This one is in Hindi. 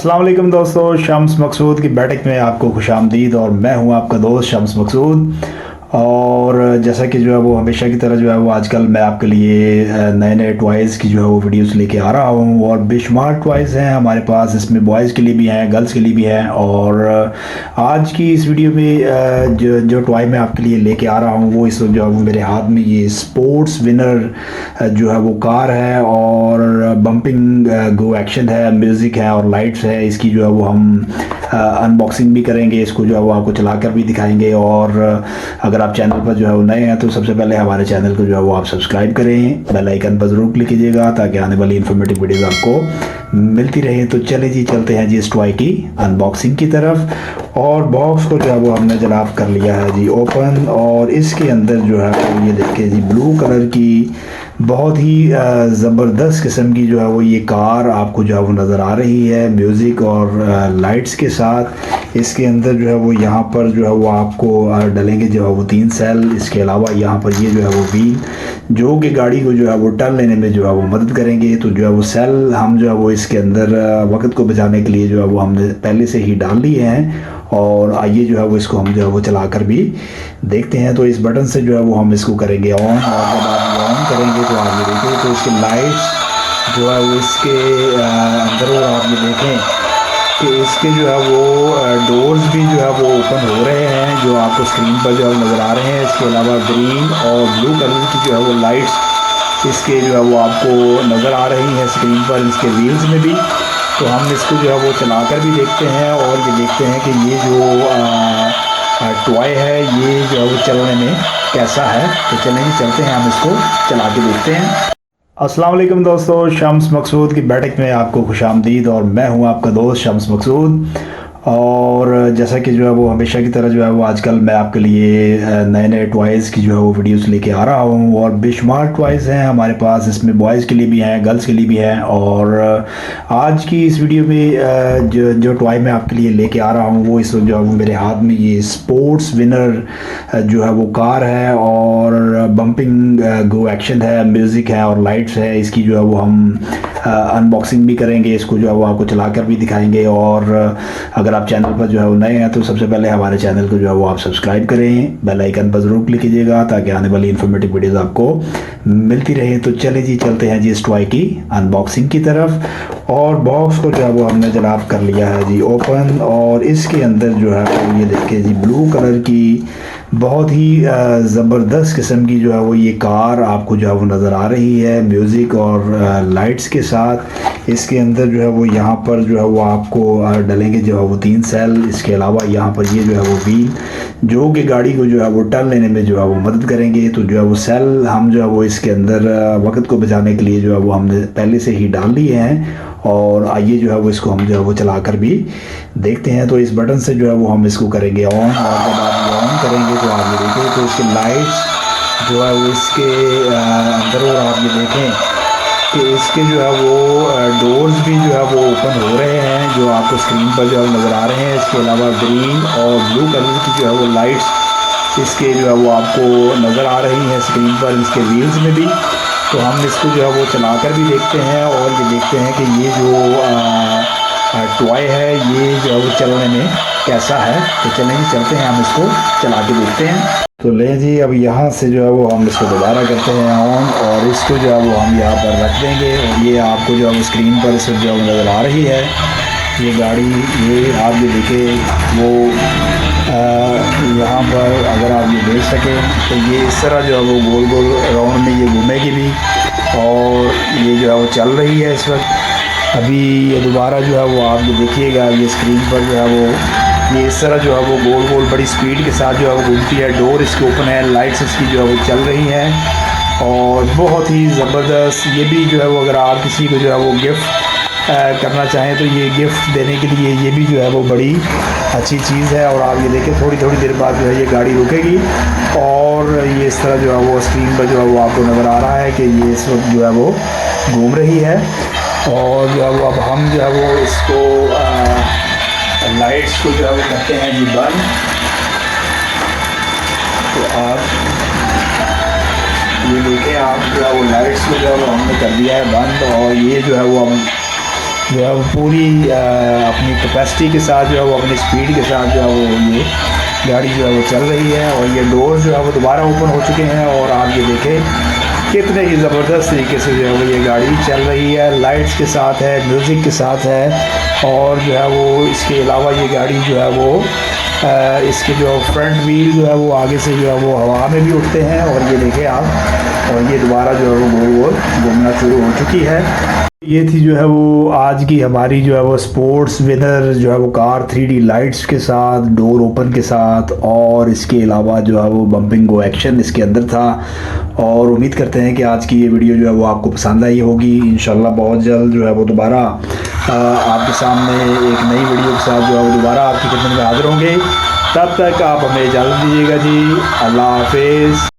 अस्सलाम वालेकुम दोस्तों, शम्स मकसूद की बैठक में आपको खुशामदीद। और मैं हूं आपका दोस्त शम्स मकसूद। और जैसा कि जो है वो हमेशा की तरह जो है वो आजकल मैं आपके लिए नए नए टॉयज़ की जो है वो वीडियोस लेके आ रहा हूं। और बेशुमार टॉयज़ हैं हमारे पास, इसमें बॉयज़ के लिए भी हैं, गर्ल्स के लिए भी हैं। और आज की इस वीडियो में जो जो टॉय मैं आपके लिए लेके आ रहा हूं वो इस वक्त जो है वो मेरे हाथ में ये स्पोर्ट्स विनर जो है वो कार है। और बम्पिंग गो एक्शन है, म्यूज़िक है और लाइट्स है। इसकी जो है वो हम अनबॉक्सिंग भी करेंगे, इसको जो है वो आपको चलाकर भी दिखाएंगे। और अगर आप चैनल पर जो है वो नए हैं तो सबसे पहले हमारे चैनल को जो है वो आप सब्सक्राइब करें, बेल आइकन पर ज़रूर क्लिक कीजिएगा ताकि आने वाली इन्फॉर्मेटिव वीडियोज़ आपको मिलती रहे। तो चले जी, चलते हैं जी इस टॉय की अनबॉक्सिंग की तरफ। और बॉक्स को जो है वो हमने जनाब कर लिया है जी ओपन। और इसके अंदर जो है वो ये देखिए जी, ब्लू कलर की बहुत ही ज़बरदस्त किस्म की जो है वो ये कार आपको जो है वो नज़र आ रही है, म्यूज़िक और लाइट्स के साथ। इसके अंदर जो है वो यहाँ पर जो है वो आपको डलेंगे जो है वो 3 सेल। इसके अलावा यहाँ पर ये जो है वो व्हील जो कि गाड़ी को जो है वो टर्न लेने में जो है वो मदद करेंगे। तो जो है वो सेल हम जो है वो इसके अंदर वक्त को बचाने के लिए जो है वो हमने पहले से ही डाल लिए हैं। और आइए जो है वो इसको हम जो है वो चला कर भी देखते हैं। तो इस बटन से जो है वो हम इसको करेंगे ऑन। और जब आप ऑन करेंगे तो आप ये देखिए तो इसकी लाइट्स जो है वो इसके अंदर, और आप ये देखें कि इसके जो है वो डोर्स भी जो है वो ओपन हो रहे हैं जो आपको स्क्रीन पर जो है नज़र आ रहे हैं। इसके अलावा ग्रीन और ब्लू कलर की जो है वो लाइट्स इसके जो है वो आपको नज़र आ रही हैं स्क्रीन पर, इसके व्हील्स में भी। तो हम इसको जो है वो चलाकर भी देखते हैं और ये देखते हैं कि ये जो टॉय है ये जो है वो चलने में कैसा है। तो चलेंगे, चलते हैं, हम इसको चला के देखते हैं। अस्सलाम वालेकुम दोस्तों, शम्स मकसूद की बैठक में आपको खुशामदीद। और मैं हूं आपका दोस्त शम्स मकसूद। और जैसा कि जो है वो हमेशा की तरह जो है वो आजकल मैं आपके लिए नए नए टॉयज़ की जो है वो वीडियोस लेके आ रहा हूं। और बेशुमार टॉयज़ हैं हमारे पास, इसमें बॉयज़ के लिए भी हैं, गर्ल्स के लिए भी हैं। और आज की इस वीडियो में जो टॉय मैं आपके लिए लेके आ रहा हूं वो इस वक्त जो है वो मेरे हाथ में ये स्पोर्ट्स विनर जो है वो कार है। और बम्पिंग गो एक्शन है, म्यूज़िक है और लाइट्स है। इसकी जो है वो हम अनबॉक्सिंग भी करेंगे, इसको जो है वो आपको चलाकर भी दिखाएंगे। और अगर आप चैनल पर जो है वो नए हैं तो सबसे पहले हमारे चैनल को जो है वो आप सब्सक्राइब करें, बेल आइकन पर ज़रूर क्लिक कीजिएगा ताकि आने वाली इन्फॉर्मेटिव वीडियोज़ आपको मिलती रहे। तो चले जी, चलते हैं जी इस टॉय की अनबॉक्सिंग की तरफ। और बॉक्स को जो है वो हमने जनाब कर लिया है जी ओपन। और इसके अंदर जो है वो ये देखिए जी, ब्लू कलर की बहुत ही ज़बरदस्त किस्म की जो है वो ये कार आपको जो है वो नज़र आ रही है, म्यूज़िक और लाइट्स के साथ। इसके अंदर जो है वो यहाँ पर जो है वो आपको डलेंगे जो है वो 3 सेल। इसके अलावा यहाँ पर ये जो है वो व्हील जो कि गाड़ी को जो है वो टर्न लेने में जो है वो मदद करेंगे। तो जो है वो सेल हम जो है वो इसके अंदर वक्त को बचाने के लिए जो है वो हमने पहले से ही डाल लिए हैं। और आइए जो है वो इसको हम जो है वो चलाकर भी देखते हैं। तो इस बटन से जो है वो हम इसको करेंगे ऑन। और जब आप ऑन करेंगे तो आप ये देखें तो इसकी लाइट्स जो है वो इसके अंदर, और आप ये देखें कि इसके जो है वो डोर्स भी जो है वो ओपन हो रहे हैं जो आपको स्क्रीन पर जो है नज़र आ रहे हैं। इसके अलावा ग्रीन और ब्लू कलर की जो है वो लाइट्स इसके जो है वो आपको नज़र आ रही हैं स्क्रीन पर, इसके व्हील्स में भी। तो हम इसको जो है वो चलाकर भी देखते हैं और ये देखते हैं कि ये जो टॉय है ये जो है वो चलने में कैसा है। तो चलेंगे, चलते हैं, हम इसको चला के देखते हैं। तो ले जी, अब यहाँ से जो है वो हम इसको दोबारा करते हैं ऑन। और इसको जो है वो हम यहाँ पर रख देंगे। और ये आपको जो है वो स्क्रीन पर इस जो है नज़र आ रही है ये गाड़ी, ये आप ये देखें वो यहाँ पर अगर आप ये देख सकें तो ये इस तरह जो है वो गोल गोल राउंड में ये घूमेगी भी। और ये जो है वो चल रही है इस वक्त। अभी ये दोबारा जो है वो आप ये देखिएगा, ये स्क्रीन पर जो है वो ये इस तरह जो है वो गोल गोल बड़ी स्पीड के साथ जो है वो घूमती है। डोर इसके ओपन है, लाइट्स इसकी जो है वो चल रही हैं और बहुत ही ज़बरदस्त। ये भी जो है वो अगर आप किसी को जो है वो गिफ्ट करना चाहें तो ये गिफ्ट देने के लिए ये भी जो है वो बड़ी अच्छी चीज़ है। और आप ये देखें थोड़ी थोड़ी देर बाद जो है ये गाड़ी रुकेगी और ये इस तरह जो है वो स्क्रीन पर जो है वो आपको नज़र आ रहा है कि ये इस वक्त जो है वो घूम रही है। और जो है वो अब हम जो है वो इसको लाइट्स को जो है वो करते हैं जी बंद। तो आप ये देखें, आप जो है वो लाइट्स को जो है वो हमने कर दिया है बंद। और ये जो है वो हम जो है वो पूरी अपनी कैपेसिटी के साथ जो है वो अपनी स्पीड के साथ जो है वो ये गाड़ी जो है वो चल रही है। और ये डोर जो है वो दोबारा ओपन हो चुके हैं और आप ये देखें कितने ही ज़बरदस्त तरीके से जो है वो ये गाड़ी चल रही है, लाइट्स के साथ है, म्यूज़िक के साथ है। और जो है वो इसके अलावा ये गाड़ी जो है वो इसके जो फ्रंट व्हील जो है वो आगे से जो है वो हवा में भी उठते हैं। और ये देखें आप, और ये दोबारा जो है वो गोल गोल घूमना शुरू हो चुकी है। ये थी जो है वो आज की हमारी जो है वो स्पोर्ट्स विनर जो है वो कार 3D लाइट्स के साथ, डोर ओपन के साथ, और इसके अलावा जो है वो बम्पिंग गो एक्शन इसके अंदर था। और उम्मीद करते हैं कि आज की ये वीडियो जो है वो आपको पसंद आई होगी। इंशाल्लाह बहुत जल्द जो है वो दोबारा आपके सामने एक नई वीडियो के साथ जो है वो दोबारा आपकी खिदमत में हाजिर होंगे। तब तक आप हमें इजाज़त दीजिएगा जी। अल्लाह हाफिज़।